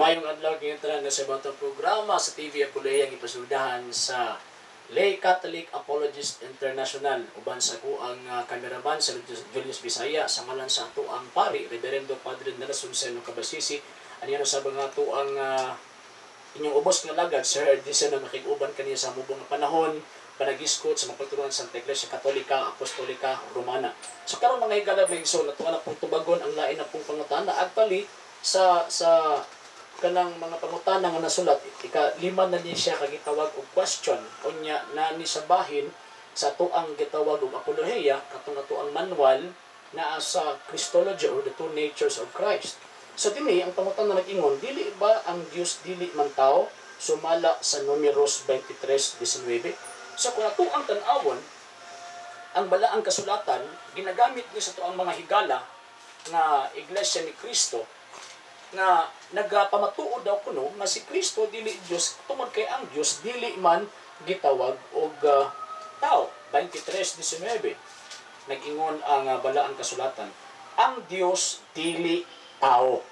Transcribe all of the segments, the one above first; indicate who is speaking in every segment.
Speaker 1: Mayong adlaw kinitran na sa batang programa sa TV Apuleyang ipasudahan sa Lay Catholic Apologist International uban sa kuang kameraman sa Julius Bisaya sa ngalan sa ato ang pari Reverendo Padre Nelson Seno Cabasisi aniya sa mga ato ang inyong ubos nga lagad Sir Edison na nakig-uban kaniya sa mubong nga panahon panagiskot sa mapagturuan sa Santa Iglesia Katolika, Apostolika, Romana. So karon mga higala may so natuwa na pong tubagon ang lain na pong pangutana actually sa kanang mga pangutana nga nasulat ika-5 na ni siya kagitawag og question unya na ni sa bahin sa tuang gitawag og apoloheia katong ato ang manual na sa Christology or the two natures of Christ. So dinhi ang pangutana nag-ingon dili ba ang Dios dili man tao sumala sa Numeros 23:19. So kung ato ang tan-awon ang balaang kasulatan ginagamit ni sa tuang mga higala nga Iglesia ni Cristo nga nagpamatuod daw kuno nga si Kristo dili Dios tungod kay ang Dios dili man gitawag og tao 23:19 nag-ingon ang balaang kasulatan ang Dios dili tao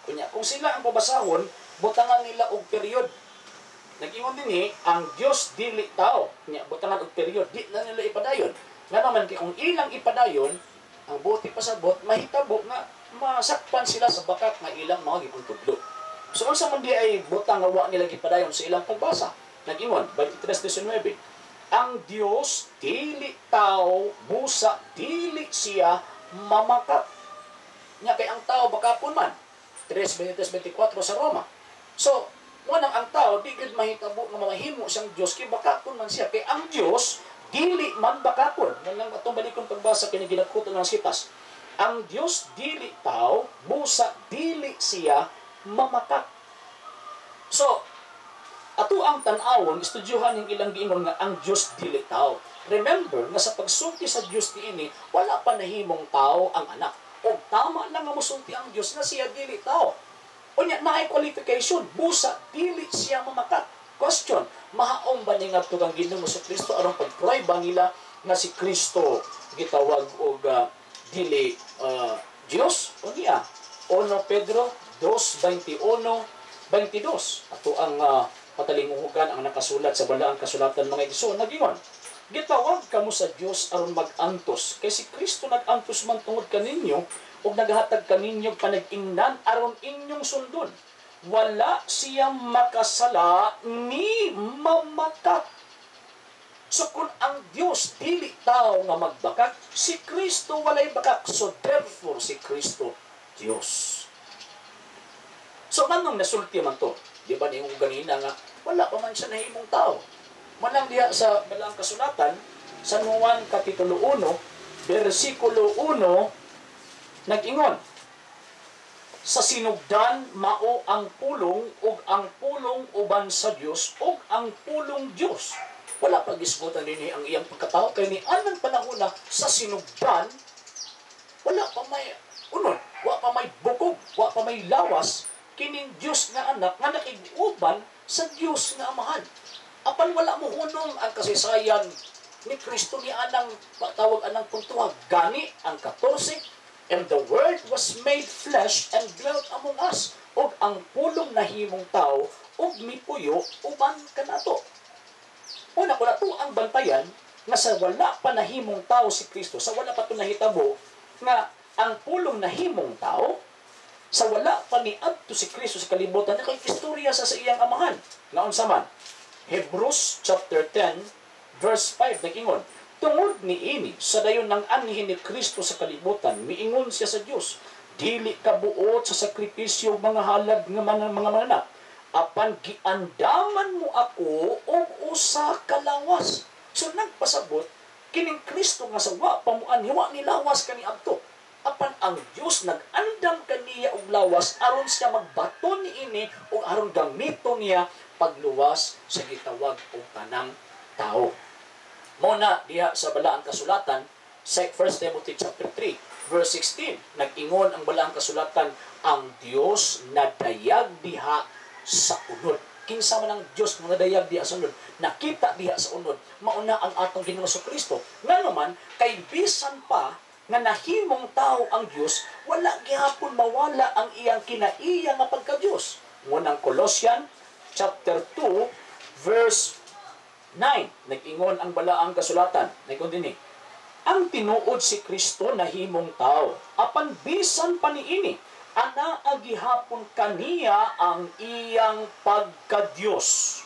Speaker 1: kunya kung sila ang babasahon butangan nila og period nag-ingon dinhi ang Dios dili tao kunya butangan og period di na nila ipadayon nga naman kay kung ilang ipadayon ang buti pasabot mahitabo nga masakpan sila sa bakat nga ilang mga gipundudlo. So unsa man di ay butang nga wa nila gipadayon sa ilang pagbasa. Nag-ingon 23:19. Ang Dios dili tao, busa dili siya mamakat. Nya kay ang tao bakapon man. 3:23-24 sa Roma. So mo nang ang tao di gid mahitabo nga mamahimo siyang Dios kay bakapon man siya kay ang Dios dili man bakapon. Nang atong balikon pagbasa kini ginakot ng sipas. Ang Diyos dili tao, busa dili siya mamakat. So, ato ang tan-awon, estudyuhan yung ilang giingon nga ang Diyos dili tao. Remember, nga sa pagsulti sa Diyos niini, wala pa nahimong tao ang anak. O tama lang nga musulti ang Diyos na siya dili tao. O niya, naay qualification, busa dili siya mamakat. Question, mahaong ba nga ito kang Ginoo sa Kristo arong pag-pray ba nila nga si Kristo gitawag og dili Dios o niya 1 Pedro 2:21-22 ato ang patalinguhugan ang nakasulat sa balaang kasulatan mga igsoon nagingon gitawag kamo sa Dios aron mag-antos kay si Kristo nag-antos man tungod kaninyo ug naghatag kaninyo panag-ingnan aron inyong sundon wala siya makasala ni mamakat. So kung ang Dios dili tao nga magbakak, si Kristo walay bakak. So therefore si Kristo Dios. So manong nasulti man to? Di ba niyong ganina nga wala pa man siya nahimong tao. Manang diha sa balaang kasulatan sa Juan kapitulo 1 bersikulo 1 nag-ingon sa sinugdan mao ang pulong ug ang pulong uban sa Dios ug ang pulong Dios. Wala pag-isgutan din ang iyang pagkatao kay ni anang panahon na sa sinugdan wala pa may unod, wala pa may bukog, wala pa may lawas kining Dios nga anak nga nakig-uban sa Dios nga amahan. Apan wala mo hunong ang kasaysayan ni Kristo ni anang patawag anang puntuhag gani ang 14 and the word was made flesh and dwelt among us ug ang pulong nahimong tao ug mipuyo uban kanato. Una ko na to ang bantayan nga sa wala pa nahimong tao si Kristo, sa wala pa ito nahitabo nga ang pulong nahimong tao, sa wala pa ni adto si Kristo sa kalibutan, na kay istorya sa iyang amahan. Naunsa man, Hebrews chapter 10, verse 5, nag-ingon, tungod ni ini, sa dayon ng anhin ni Kristo sa kalibutan, miingon siya sa Diyos, dili kabuot sa sakripisyo mga halad nga mga manganak, apan giandaman mo ako og usa ka lawas. So nagpasabot kining Kristo nga sa wa pamuan hiwa ni lawas kani adto. Apan ang Dios nag-andam kaniya og lawas aron siya magbaton niini ug aron gamiton niya pagluwas sa gitawag og tanang tao. Mao na diha sa balaang kasulatan sa 1 Timothy chapter 3 verse 16 nag-ingon ang balaang kasulatan ang Dios nadayag diha sa unod. Kinsa man ang Dios nga dayag diha sa unod, nakita diha sa unod, mauna ang atong Ginoo sa Kristo. Nganoman kay bisan pa nga nahimong tao ang Dios, wala gihapon mawala ang iyang kinaiya nga pagka-Dios. Ngunang Colossian chapter 2 verse 9. Nag-ingon ang balaang kasulatan. Nag-ingon din ang tinuod si Kristo na himong tao. Apan bisan pa niini, ana agihapon kaniya ang iyang pagka-Diyos.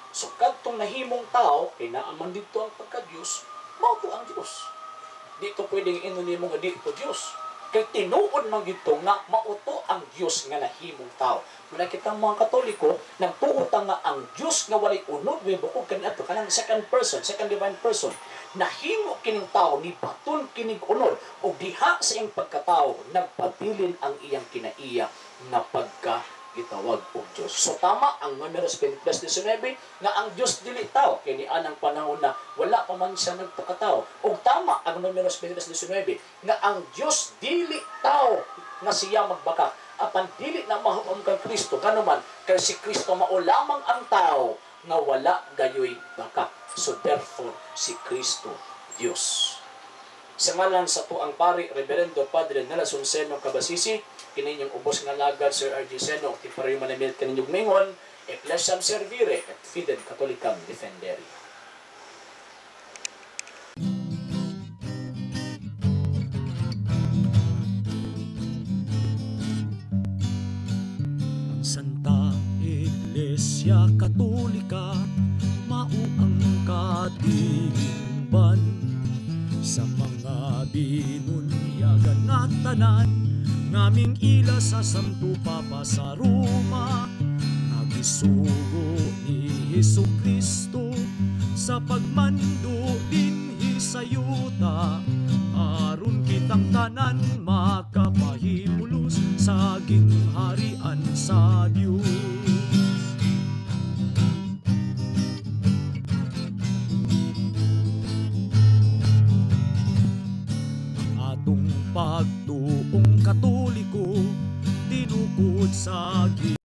Speaker 1: So kadtong nahimong tao, kay naaman dito ang pagka-Diyos, mao to ang Diyos. Dito pwedeng inon nimo nga dito Diyos. Kay tinuod man dito nga mauto ang Diyos nga nahimong tao. Muna kita mga Katoliko, nagtuot nga ang Diyos nga walay unod, may bukog kaniadto kanang second divine person. Nahimo kining tao ni baton kining unod o diha sa iyang pagkatao nagpabilin ang iyang kinaiya nga pagka-gitawag og Diyos. So tama ang Números 20:19 nga ang Diyos dili tao kay nianang panahon na wala pa man siya nagpakatao. Og tama ang Números 20:19 nga ang Diyos dili tao nga siya magbaka apan dili na mahumom kang Kristo kanuman kay si Kristo mao lamang ang tao nga wala gayoy baka. So therefore, si Kristo Diyos. Sa ngalan sa tuang pari, Reverendo Padre Nelson Seno Cabasisi, kininyong ubos nga lagad, Sir R.G. Seno, tipari manamit kaninyong mingon, Ecclesiam Servire, at Fidel Catholicam Defendere.
Speaker 2: Santa Iglesia Katolika, mao ang katilingban sa mga binunyagan nga tanan, ngaming ila sa Santo Papa sa Roma, nagisugo ni Jesucristo sa pagmando dinhi sa yuta, aron kitang tanan makapahimulos sa gingharian sa Dios. Atong pagtuong Katoliko, tinukod sa